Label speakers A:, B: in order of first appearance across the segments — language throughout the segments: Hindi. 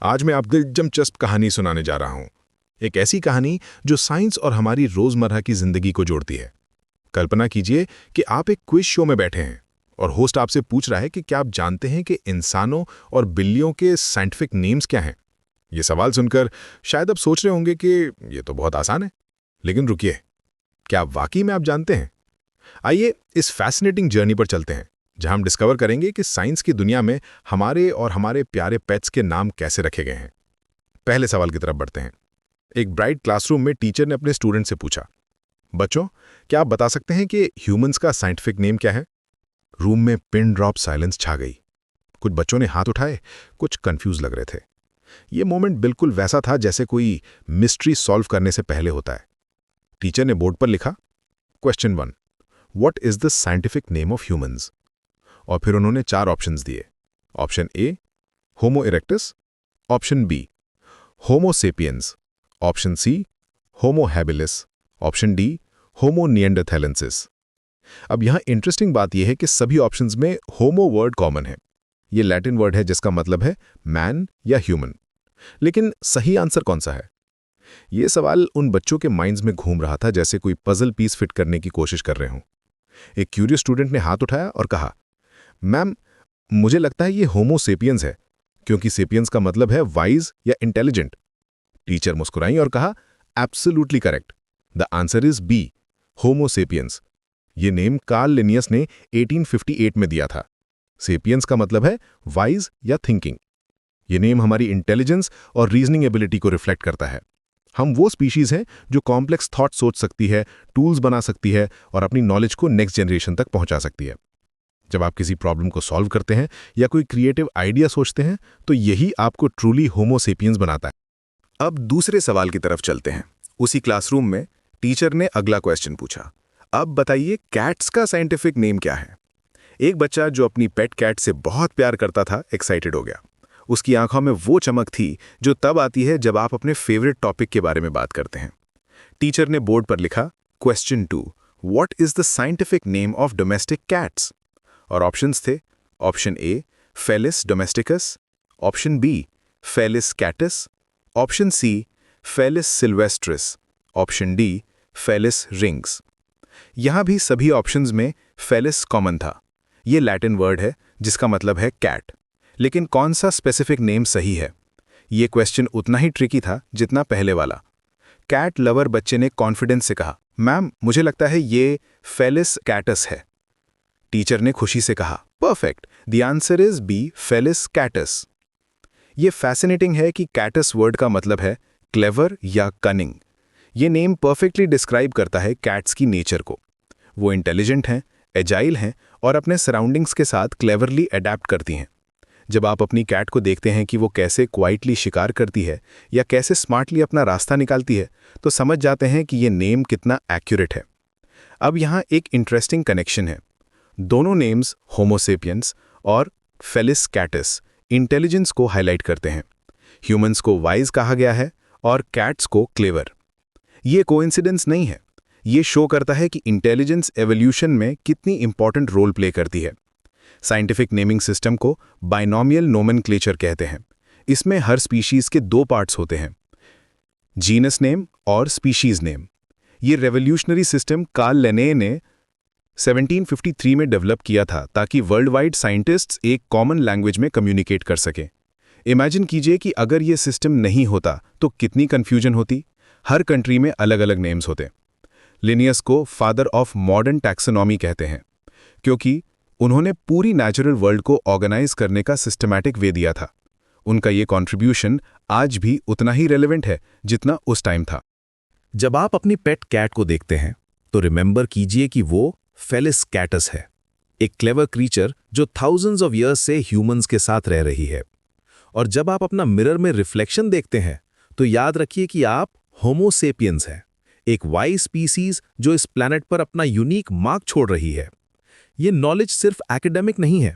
A: आज मैं आपको दिलचस्प कहानी सुनाने जा रहा हूं। एक ऐसी कहानी जो साइंस और हमारी रोजमर्रा की जिंदगी को जोड़ती है। कल्पना कीजिए कि आप एक क्विज शो में बैठे हैं और होस्ट आपसे पूछ रहा है कि क्या आप जानते हैं कि इंसानों और बिल्लियों के साइंटिफिक नेम्स क्या हैं। ये सवाल सुनकर शायद आप सोच रहे होंगे कि ये तो बहुत आसान है, लेकिन रुकिए, क्या वाकई में आप जानते हैं? आइए इस फैसिनेटिंग जर्नी पर चलते हैं, जहां हम डिस्कवर करेंगे कि साइंस की दुनिया में हमारे और हमारे प्यारे पेट्स के नाम कैसे रखे गए हैं। पहले सवाल की तरफ बढ़ते हैं। एक ब्राइट क्लासरूम में टीचर ने अपने स्टूडेंट से पूछा, बच्चों, क्या आप बता सकते हैं कि ह्यूमंस का साइंटिफिक नेम क्या है? रूम में पिन ड्रॉप साइलेंस छा गई। कुछ बच्चों ने हाथ उठाए, कुछ कंफ्यूज लग रहे थे। ये मोमेंट बिल्कुल वैसा था जैसे कोई मिस्ट्री सॉल्व करने से पहले होता है। टीचर ने बोर्ड पर लिखा, question 1, what is the scientific name of humans? और फिर उन्होंने 4 ऑप्शंस दिए। Option A, homo erectus. Option B, homo sapiens. Option C, homo habilis. Option D, homo neanderthalensis. अब यहाँ इंटरेस्टिंग बात यह है कि सभी ऑप्शंस में होमो वर्ड कॉमन है। ये लैटिन वर्ड है जिसका मतलब है मैन या ह्यूमन। लेकिन सही आंसर कौन सा है? ये सवाल उन बच्चों के माइंड्स में घूम रहा था जैसे कोई पजल पीस फिट करने की कोशिश कर रहे हों। एक क्यूरियस स्टूडेंट ने हाथ उठाया और कहा, मैम, मुझे लगता है ये होमो सेपियंस है, क्योंकि सेपियंस का मतलब है वाइज या इंटेलिजेंट। टीचर मुस्कुराई और कहा, absolutely correct, the answer is B, homo sapiens. ये नेम कार्ल लिनियस ने 1858 में दिया था। सेपियंस का मतलब है वाइज या थिंकिंग। ये नेम हमारी इंटेलिजेंस और रीजनिंग एबिलिटी को रिफ्लेक्ट करता है। हम वो स्पीशीज हैं जो कॉम्प्लेक्स थॉट सोच सकती है, टूल्स बना सकती है और अपनी नॉलेज को नेक्स्ट जनरेशन तक पहुंचा सकती है। जब आप किसी प्रॉब्लम को सॉल्व करते हैं या कोई क्रिएटिव आइडिया सोचते हैं, तो यही आपको ट्रूली होमो सेपियंस बनाता है। अब दूसरे सवाल की तरफ चलते हैं। उसी क्लासरूम में टीचर ने अगला क्वेश्चन पूछा, अब बताइए कैट्स का साइंटिफिक नेम क्या है? एक बच्चा जो अपनी पेट कैट से बहुत प्यार करता था, एक्साइटेड हो गया। उसकी आंखों में वो चमक थी जो तब आती है जब आप अपने फेवरेट टॉपिक के बारे में बात करते हैं। टीचर ने बोर्ड पर लिखा, question 2, what is the scientific name of domestic cats? और ऑप्शंस थे, option A, Felis domesticus. Option B, Felis catus. Option C, Felis silvestris. Option D, Felis rings. यहां भी सभी ऑप्शंस में फेलिस कॉमन था। ये लैटिन वर्ड है जिसका मतलब है कैट। लेकिन कौन सा स्पेसिफिक नेम सही है? ये क्वेश्चन उतना ही ट्रिकी था जितना पहले वाला। कैट लवर बच्चे ने कॉन्फिडेंस से कहा, मैम, मुझे लगता है ये फेलिस कैटस है। टीचर ने खुशी से कहा, perfect, the answer is B, Felis catus. ये फैसिनेटिंग है कि कैटस वर्ड का मतलब है क्लेवर या कनिंग। ये नेम परफेक्टली डिस्क्राइब करता है कैट्स की नेचर को। वो इंटेलिजेंट हैं, एजाइल हैं और अपने सराउंडिंग्स के साथ क्लेवरली अडेप्ट करती हैं। जब आप अपनी कैट को देखते हैं कि वो कैसे क्वाइटली शिकार करती है या कैसे स्मार्टली अपना रास्ता निकालती है, तो समझ जाते हैं कि ये नेम कितना एक्यूरेट है। अब यहाँ एक इंटरेस्टिंग कनेक्शन है। दोनों नेम्स, होमो सेपियंस और फेलिस कैटस, इंटेलिजेंस को हाईलाइट करते हैं। ह्यूमंस को वाइज कहा गया है और कैट्स को क्लेवर। ये कोइंसिडेंस नहीं है, ये शो करता है कि इंटेलिजेंस एवोल्यूशन में कितनी इंपॉर्टेंट रोल प्ले करती है। साइंटिफिक नेमिंग सिस्टम को बाइनोमियल नोमेनक्लेचर कहते हैं। इसमें हर स्पीशीज के 2 पार्ट्स होते हैं, जीनस नेम और स्पीशीज नेम। ये रेवोल्यूशनरी सिस्टम कार्ल लिने ने 1753 में डेवलप किया था ताकि वर्ल्ड वाइड साइंटिस्ट्स एक कॉमन लैंग्वेज में कम्युनिकेट कर सकें। इमेजिन कीजिए कि अगर ये सिस्टम नहीं होता तो कितनी कन्फ्यूजन होती। हर कंट्री में अलग अलग नेम्स होते। लिनियस को फादर ऑफ मॉडर्न टैक्सोनॉमी कहते हैं, क्योंकि उन्होंने पूरी नेचुरल वर्ल्ड को ऑर्गेनाइज करने का सिस्टमैटिक वे दिया था। उनका ये कॉन्ट्रीब्यूशन आज भी उतना ही रेलेवेंट है जितना उस टाइम था।
B: जब आप अपनी पेट कैट को देखते हैं तो रिमेंबर कीजिए कि वो फेलिस कैटस है, एक क्लेवर क्रीचर जो थाउजेंड्स ऑफ ईयर्स से ह्यूमंस के साथ रह रही है। और जब आप अपना मिरर में रिफ्लेक्शन देखते हैं तो याद रखिए कि आप होमो सेपियंस हैं, एक वाइज स्पीसीज जो इस प्लैनेट पर अपना यूनिक मार्क छोड़ रही है। ये नॉलेज सिर्फ एकेडमिक नहीं है,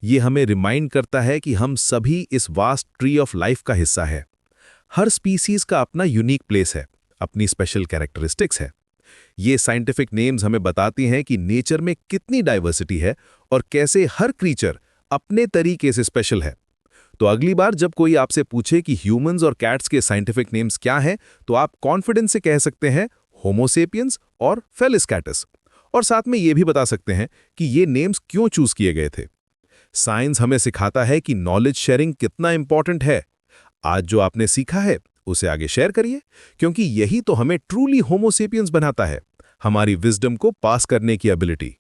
B: ये हमें रिमाइंड करता है कि हम सभी इस वास्ट ट्री ऑफ लाइफ का हिस्सा है। हर स्पीसीज का अपना यूनिक प्लेस है, अपनी स्पेशल कैरेक्टरिस्टिक्स है। ये साइंटिफिक नेम्स हमें बताती हैं कि नेचर में कितनी डाइवर्सिटी है और कैसे हर क्रीचर अपने तरीके से स्पेशल है। तो अगली बार जब कोई आपसे पूछे कि ह्यूमंस और कैट्स के साइंटिफिक नेम्स क्या हैं, तो आप कॉन्फिडेंस से कह सकते हैं होमो सेपियंस और फेलिस कैटस। और साथ में ये भी बता सकते हैं कि ये नेम्स क्यों चूज किए गए थे। साइंस हमें सिखाता है कि नॉलेज शेयरिंग कितना इंपॉर्टेंट है। आज जो आपने सीखा है उसे आगे शेयर करिए, क्योंकि यही तो हमें ट्रूली होमो सेपियंस बनाता है, हमारी विजडम को पास करने की एबिलिटी।